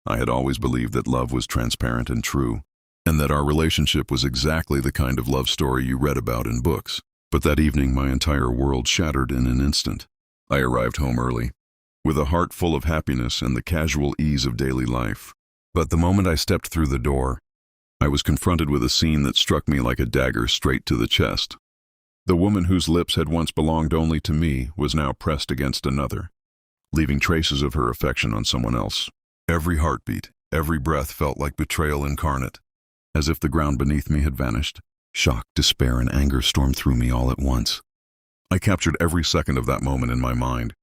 I had always believed that love was transparent and true, and that our relationship was exactly the kind of love story you read about in books. But that evening, my entire world shattered in an instant. I arrived home early, with a heart full of happiness and the casual ease of daily life. But the moment I stepped through the door, I was confronted with a scene that struck me like a dagger straight to the chest. The woman whose lips had once belonged only to me was now pressed against another, leaving traces of her affection on someone else. Every heartbeat, every breath felt like betrayal incarnate, as if the ground beneath me had vanished. Shock, despair, and anger stormed through me all at once. I captured every second of that moment in my mind,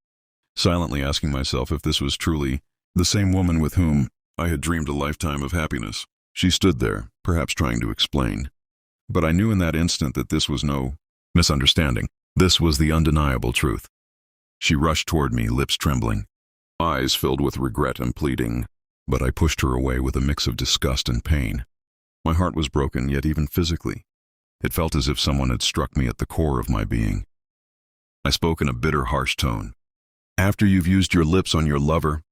silently asking myself if this was truly the same woman with whom I had dreamed a lifetime of happiness. She stood there, perhaps trying to explain, but I knew in that instant that this was no misunderstanding. This was the undeniable truth. She rushed toward me, lips trembling, eyes filled with regret and pleading, but I pushed her away with a mix of disgust and pain. My heart was broken, yet even physically, it felt as if someone had struck me at the core of my being. I spoke in a bitter, harsh tone. "After you've used your lips on your lover,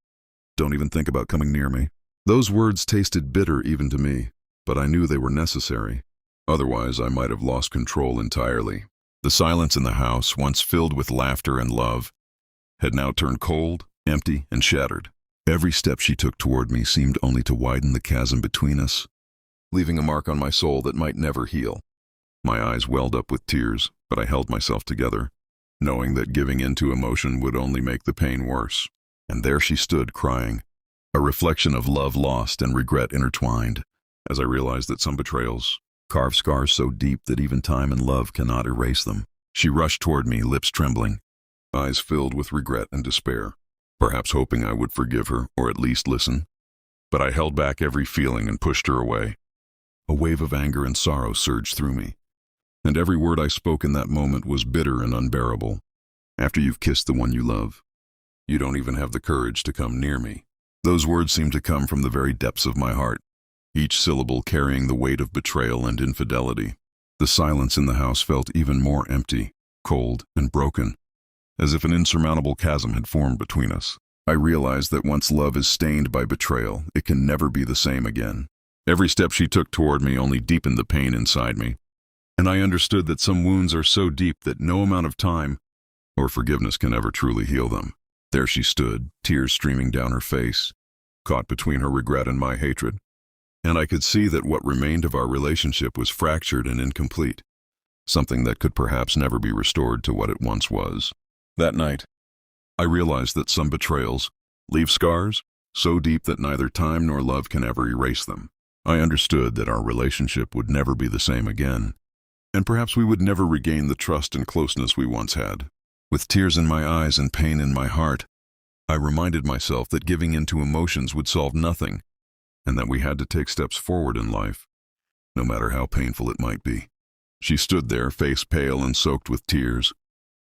don't even think about coming near me." Those words tasted bitter even to me, but I knew they were necessary. Otherwise, I might have lost control entirely. The silence in the house, once filled with laughter and love, had now turned cold, empty, and shattered. Every step she took toward me seemed only to widen the chasm between us, leaving a mark on my soul that might never heal. My eyes welled up with tears, but I held myself together, knowing that giving in to emotion would only make the pain worse. And there she stood, crying, a reflection of love lost and regret intertwined, as I realized that some betrayals carve scars so deep that even time and love cannot erase them. She rushed toward me, lips trembling, eyes filled with regret and despair, perhaps hoping I would forgive her or at least listen. But I held back every feeling and pushed her away. A wave of anger and sorrow surged through me, and every word I spoke in that moment was bitter and unbearable. "After you've kissed the one you love, you don't even have the courage to come near me." Those words seemed to come from the very depths of my heart, each syllable carrying the weight of betrayal and infidelity. The silence in the house felt even more empty, cold, and broken, as if an insurmountable chasm had formed between us. I realized that once love is stained by betrayal, it can never be the same again. Every step she took toward me only deepened the pain inside me, and I understood that some wounds are so deep that no amount of time or forgiveness can ever truly heal them. There she stood, tears streaming down her face, caught between her regret and my hatred, and I could see that what remained of our relationship was fractured and incomplete, something that could perhaps never be restored to what it once was. That night, I realized that some betrayals leave scars so deep that neither time nor love can ever erase them. I understood that our relationship would never be the same again, and perhaps we would never regain the trust and closeness we once had. With tears in my eyes and pain in my heart, I reminded myself that giving in to emotions would solve nothing, and that we had to take steps forward in life, no matter how painful it might be. She stood there, face pale and soaked with tears,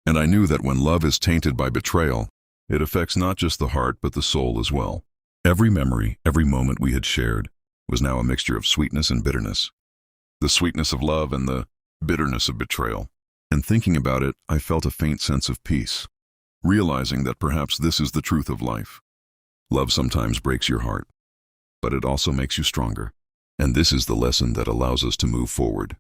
and I knew that when love is tainted by betrayal, it affects not just the heart but the soul as well. Every memory, every moment we had shared, was now a mixture of sweetness and bitterness. The sweetness of love and the bitterness of betrayal. And thinking about it, I felt a faint sense of peace, realizing that perhaps this is the truth of life. Love sometimes breaks your heart, but it also makes you stronger. And this is the lesson that allows us to move forward.